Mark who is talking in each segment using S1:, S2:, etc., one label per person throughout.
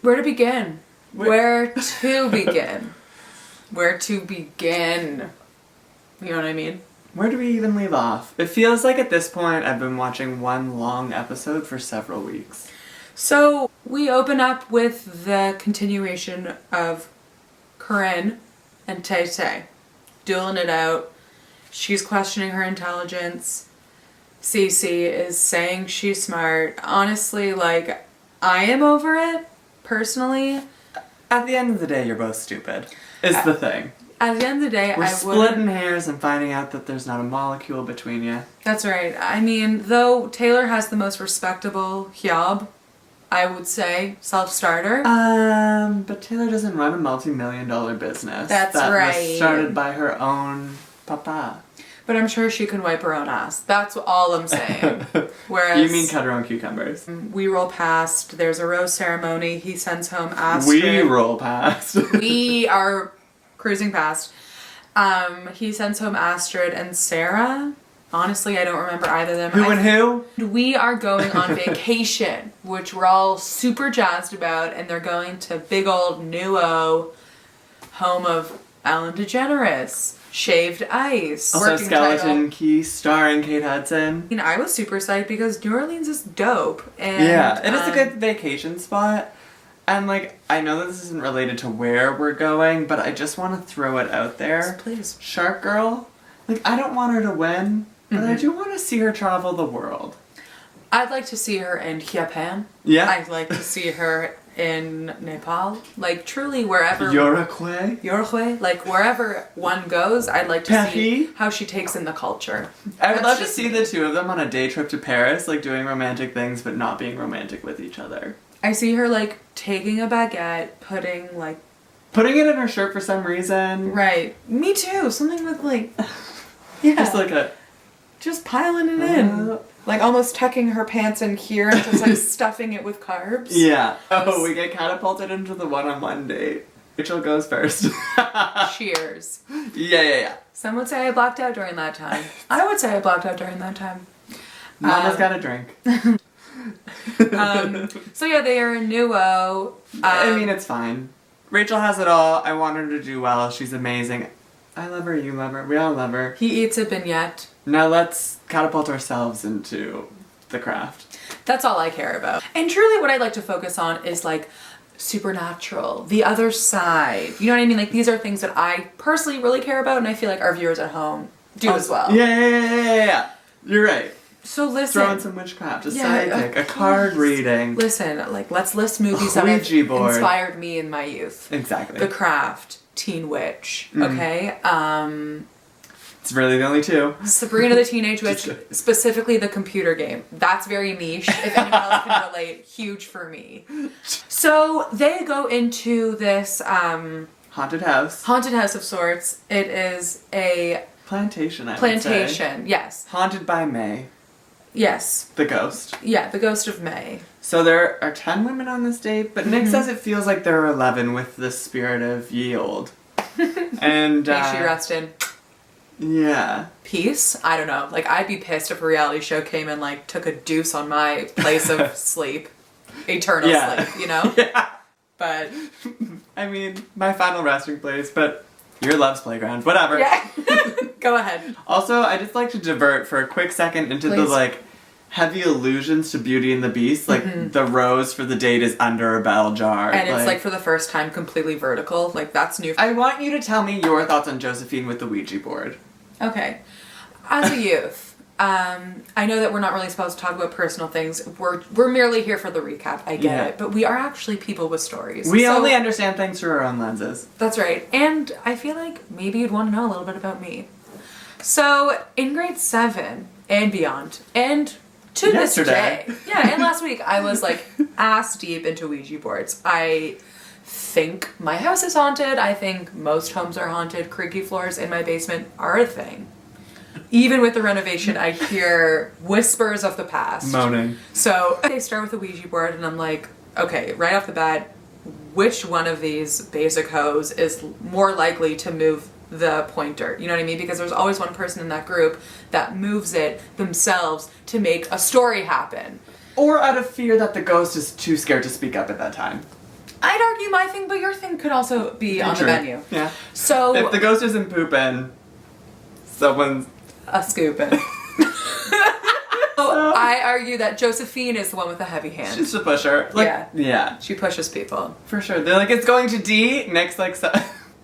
S1: Where to begin? Where to begin? Where to begin? You know what I mean?
S2: Where do we even leave off? It feels like at this point I've been watching one long episode for several weeks.
S1: So we open up with the continuation of Quinn and Tay dueling it out. She's questioning her intelligence. Cece is saying she's smart. Honestly, like, I am over it, personally.
S2: At the end of the day, you're both stupid, is the thing.
S1: At the end of the day,
S2: We're splitting hairs and finding out that there's not a molecule between you.
S1: That's right. I mean, though Taylor has the most respectable job, I would say, self-starter.
S2: But Taylor doesn't run a multi-million-dollar business.
S1: That's
S2: that
S1: right.
S2: Was started by her own papa.
S1: But I'm sure she can wipe her own ass. That's all I'm saying. Whereas
S2: You mean cut her own cucumbers.
S1: We roll past. There's a rose ceremony. He sends home Astrid.
S2: We roll past.
S1: We are cruising past. He sends home Astrid and Sarah. Honestly, I don't remember either of them.
S2: Who and who?
S1: We are going on vacation, which we're all super jazzed about, and they're going to big old New-O, home of Ellen DeGeneres. Shaved Ice.
S2: Also Skeleton Key starring Kate Hudson.
S1: I was super psyched because New Orleans is dope. And,
S2: yeah, it is a good vacation spot. And like, I know that this isn't related to where we're going, but I just want to throw it out there.
S1: Please.
S2: Shark Girl, like, I don't want her to win, but I do want to see her travel the world.
S1: I'd like to see her in Japan.
S2: Yeah.
S1: I'd like to see her in Nepal. Like, truly, wherever...
S2: Uruguay?
S1: Like, wherever one goes, I'd like to
S2: Paris?
S1: see how she takes in the culture.
S2: I would love to see the two of them on a day trip to Paris, like, doing romantic things, but not being romantic with each other.
S1: I see her, like, taking a baguette, putting
S2: it in her shirt for some reason.
S1: Right. Me too. Something with, like... Yeah.
S2: Just like a...
S1: Just piling it in. Like almost tucking her pants in here and just like stuffing it with carbs.
S2: Yeah. Oh, we get catapulted into the one-on-one date. Rachel goes first.
S1: Cheers.
S2: Yeah.
S1: Some would say I blacked out during that time. I would say I blacked out during that time.
S2: Mama's got a drink.
S1: So yeah, they are in New-O.
S2: I mean, it's fine. Rachel has it all. I want her to do well. She's amazing. I love her, you love her, we all love her.
S1: He eats a vignette.
S2: Now let's catapult ourselves into the craft.
S1: That's all I care about. And truly what I like to focus on is like supernatural, the other side. You know what I mean? Like these are things that I personally really care about and I feel like our viewers at home do as well.
S2: Yeah. You're right.
S1: So listen.
S2: Throw in some witchcraft, a sidekick, a card reading.
S1: Listen, like let's list movies that
S2: Ouija board.
S1: Inspired me in my youth.
S2: Exactly.
S1: The Craft, Teen Witch, okay?
S2: It's really the only two.
S1: Sabrina the Teenage Witch, specifically the computer game. That's very niche. If anyone else can relate, huge for me. So they go into this
S2: haunted house.
S1: Haunted house of sorts. It is a
S2: plantation, I would
S1: say. Yes.
S2: Haunted by May.
S1: Yes.
S2: The ghost.
S1: Yeah, the ghost of May.
S2: So there are 10 women on this date, but Nick says it feels like there are 11 with the spirit of ye old. And
S1: May she rest in.
S2: Yeah.
S1: Peace? I don't know. Like, I'd be pissed if a reality show came and, like, took a deuce on my place of sleep. Eternal sleep, you know?
S2: Yeah.
S1: But...
S2: I mean, my final resting place, but your love's playground. Whatever.
S1: Yeah. Go ahead.
S2: Also, I just like to divert for a quick second into the, like, heavy allusions to Beauty and the Beast. Like, the rose for the date is under a bell jar.
S1: And it's, like, for the first time, completely vertical. Like, that's new.
S2: I want you to tell me your thoughts on Josephine with the Ouija board.
S1: Okay. As a youth, I know that we're not really supposed to talk about personal things. We're merely here for the recap. I get it. But we are actually people with stories.
S2: We only understand things through our own lenses.
S1: That's right. And I feel like maybe you'd want to know a little bit about me. So, in grade 7 and beyond, and to this day, and last week, I was like ass deep into Ouija boards. I think my house is haunted. I think most homes are haunted. Creaky floors in my basement are a thing. Even with the renovation, I hear whispers of the past.
S2: Moaning.
S1: So they start with a Ouija board and I'm like, okay, right off the bat, which one of these basic hoes is more likely to move the pointer? You know what I mean? Because there's always one person in that group that moves it themselves to make a story happen.
S2: Or out of fear that the ghost is too scared to speak up at that time.
S1: I'd argue my thing, but your thing could also be on
S2: True.
S1: the menu.
S2: Yeah.
S1: So
S2: if the ghost isn't pooping, someone's
S1: a scooping. So I argue that Josephine is the one with the heavy hand.
S2: She's a pusher. Yeah.
S1: She pushes people.
S2: For sure. They're like, it's going to D. Nick's like,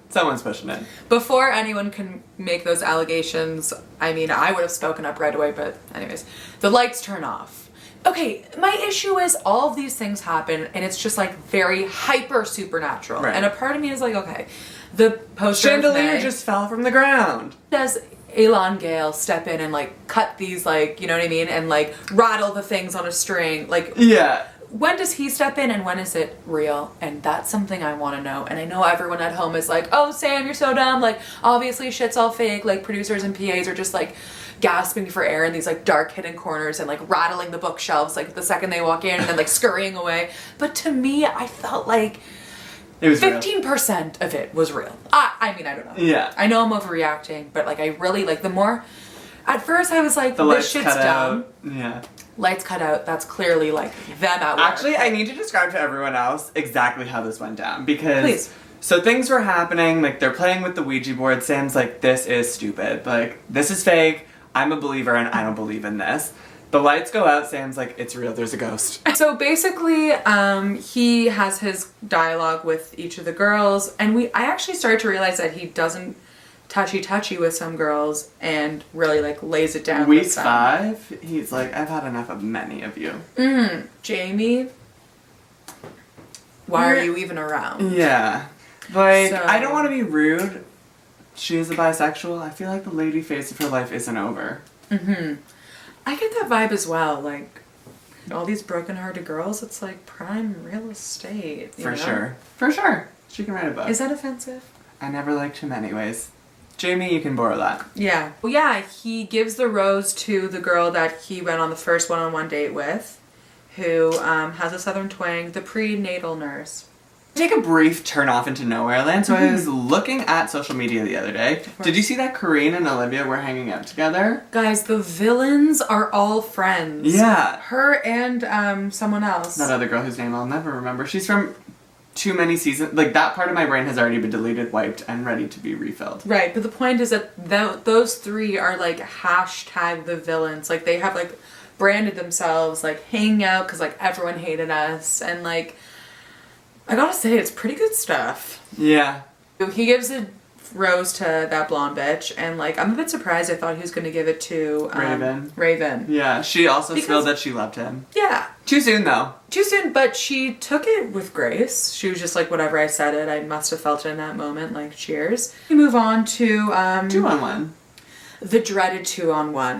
S2: someone's pushing it.
S1: Before anyone can make those allegations, I mean, I would have spoken up right away, but anyways, the lights turn off. Okay, my issue is all of these things happen and it's just like very hyper supernatural.
S2: Right.
S1: And a part of me is like, okay, the poster
S2: Chandelier just fell from the ground.
S1: Does Elon Gale step in and like cut these, like, you know what I mean, and like rattle the things on a string, like,
S2: yeah,
S1: when does he step in and when is it real? And that's something I want to know. And I know everyone at home is like, oh Sam, you're so dumb, like obviously shit's all fake, like producers and PAs are just like gasping for air in these like dark hidden corners and like rattling the bookshelves like the second they walk in and then like scurrying away. But to me, I felt like
S2: it was
S1: 15% of it was real. I mean, I don't know.
S2: Yeah.
S1: I know I'm overreacting, but like I really, like the more, at first I was like,
S2: the
S1: this
S2: lights
S1: shit's
S2: cut
S1: dumb.
S2: out. Yeah.
S1: Lights cut out, that's clearly like them at work.
S2: Actually, I need to describe to everyone else exactly how this went down because
S1: Please.
S2: So things were happening, like they're playing with the Ouija board. Sam's like, this is stupid. Like, this is fake. I'm a believer and I don't believe in this. The lights go out, Sam's like, it's real, there's a ghost.
S1: So basically, he has his dialogue with each of the girls, and I actually started to realize that he doesn't touchy with some girls and really like lays it down
S2: Week
S1: with some.
S2: 5, he's like, I've had enough of many of you.
S1: Jamie, why are you even around?
S2: Yeah. Like,
S1: So-
S2: I don't want to be rude. She is a bisexual. I feel like the lady phase of her life isn't over.
S1: I get that vibe as well, like all these broken-hearted girls, it's like prime real estate. You
S2: For
S1: know?
S2: sure. For sure. She can write a book.
S1: Is that offensive?
S2: I never liked him anyways. Jamie, you can borrow that.
S1: Yeah. Well, yeah, he gives the rose to the girl that he went on the first one-on-one date with, who has a southern twang, the prenatal nurse.
S2: Take a brief turn off into nowhere land. So I was looking at social media the other day. Did you see that Corinne and Olivia were hanging out together?
S1: Guys, the villains are all friends.
S2: Yeah.
S1: Her and someone else.
S2: That other girl whose name I'll never remember. She's from too many seasons. Like, that part of my brain has already been deleted, wiped, and ready to be refilled.
S1: Right, but the point is that those three are like hashtag the villains. Like, they have like branded themselves like hanging out because like everyone hated us, and like I gotta say, it's pretty good stuff.
S2: Yeah.
S1: He gives a rose to that blonde bitch, and like I'm a bit surprised. I thought he was gonna give it to Raven.
S2: Yeah, she also spilled that she loved him.
S1: Yeah.
S2: Too soon, though.
S1: Too soon, but she took it with grace. She was just like, whatever, I said it. I must have felt it in that moment, like, cheers. We move on to
S2: 2-on-1.
S1: The dreaded 2-on-1.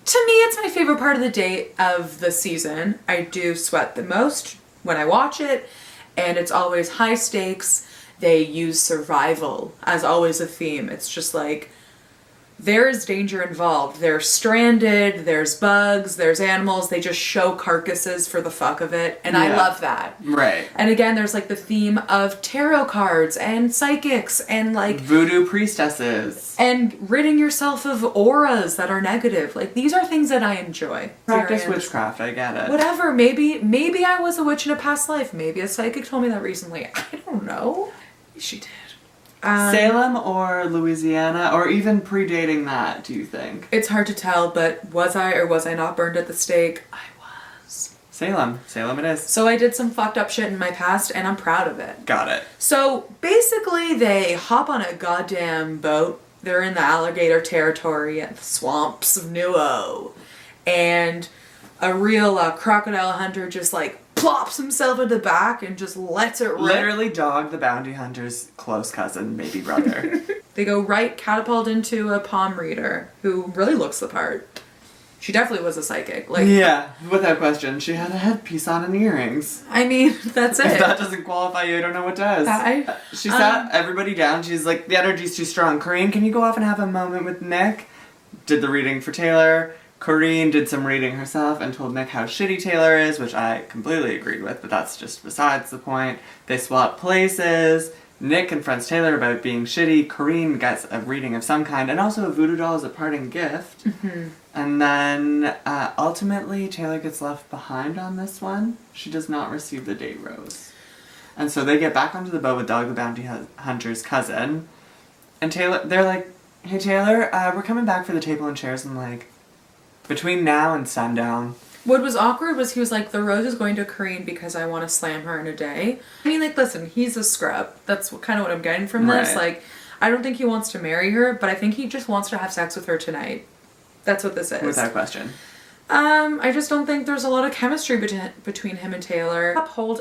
S1: To me, it's my favorite part of the date of the season. I do sweat the most when I watch it, and it's always high stakes. They use survival as always a theme. It's just like, there is danger involved. They're stranded, there's bugs, there's animals. They just show carcasses for the fuck of it, and I love that.
S2: Right.
S1: And again, there's like the theme of tarot cards and psychics and like
S2: voodoo priestesses.
S1: and ridding yourself of auras that are negative. Like, these are things that I enjoy.
S2: Practice witchcraft, I get it.
S1: Whatever, maybe I was a witch in a past life. Maybe a psychic told me that recently. I don't know. She did.
S2: Salem or Louisiana, or even predating that, do you think?
S1: It's hard to tell, but was I or was I not burned at the stake? I was.
S2: Salem it is.
S1: So I did some fucked up shit in my past, and I'm proud of it.
S2: Got it.
S1: So basically, they hop on a goddamn boat. They're in the alligator territory at the swamps of Nuo. And a real crocodile hunter just like plops himself at the back and just lets it rip.
S2: Literally Dog the bounty hunter's close cousin, maybe brother.
S1: They go right catapult into a palm reader who really looks the part. She definitely was a psychic. Like,
S2: yeah, without question. She had a headpiece on and earrings.
S1: I mean, that's it.
S2: If that doesn't qualify you, I don't know what does. She sat everybody down. She's like, the energy's too strong. Corinne, can you go off and have a moment with Nick? Did the reading for Taylor. Corinne did some reading herself and told Nick how shitty Taylor is, which I completely agreed with, but that's just besides the point. They swap places. Nick confronts Taylor about being shitty. Corinne gets a reading of some kind, and also a voodoo doll as a parting gift. Mm-hmm. And then, ultimately, Taylor gets left behind on this one. She does not receive the date rose. And so they get back onto the boat with Dog the Bounty Hunter's cousin. And they're like, hey Taylor, we're coming back for the table and chairs in like between now and sundown.
S1: What was awkward was he was like, the rose is going to Corinne because I want to slam her in a day. I mean, like, listen, he's a scrub. That's kind of what I'm getting from this.
S2: Right.
S1: Like, I don't think he wants to marry her, but I think he just wants to have sex with her tonight. That's what this is.
S2: Without question.
S1: I just don't think there's a lot of chemistry between him and Taylor.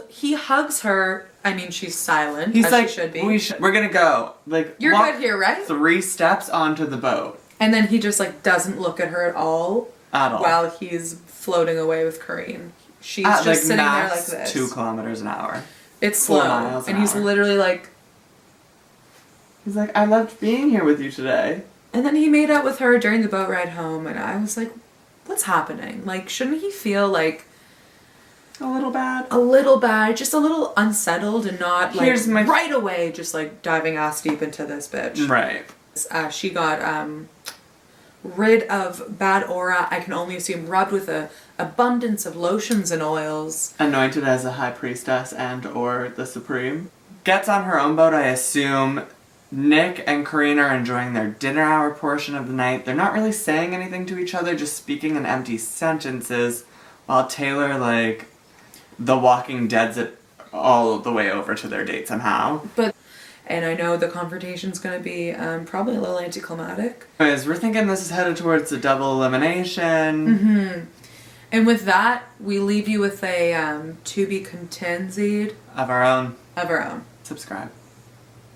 S1: He hugs her. I mean, she's silent.
S2: He's
S1: as
S2: like,
S1: she should be.
S2: we're gonna go. Like,
S1: you're good here, right?
S2: 3 steps onto the boat.
S1: And then he just like doesn't look at her at all.
S2: At all.
S1: While he's floating away with Corinne. She's just
S2: like
S1: sitting there like this.
S2: 2 kilometers an hour.
S1: It's
S2: 4
S1: slow.
S2: miles an
S1: and he's
S2: hour.
S1: literally like...
S2: He's like, I loved being here with you today.
S1: And then he made out with her during the boat ride home, and I was like, what's happening? Like, shouldn't he feel like...
S2: A little bad?
S1: A little bad, just a little unsettled and not like right away just like diving ass deep into this bitch.
S2: Right.
S1: She got rid of bad aura, I can only assume rubbed with a abundance of lotions and oils.
S2: Anointed as a high priestess and or the supreme. Gets on her own boat, I assume. Nick and Corinne are enjoying their dinner hour portion of the night. They're not really saying anything to each other, just speaking in empty sentences, while Taylor, like, The Walking Dead's it all the way over to their date somehow.
S1: And I know the confrontation's going to be probably a little anticlimactic.
S2: Because we're thinking this is headed towards a double elimination.
S1: Mm-hmm. And with that, we leave you with a to be continued.
S2: Of our own.
S1: Of our own.
S2: Subscribe.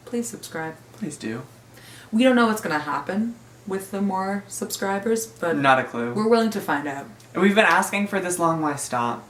S1: Please subscribe.
S2: Please do.
S1: We don't know what's going to happen with the more subscribers, but...
S2: Not a clue.
S1: We're willing to find out.
S2: We've been asking for this long, why stop?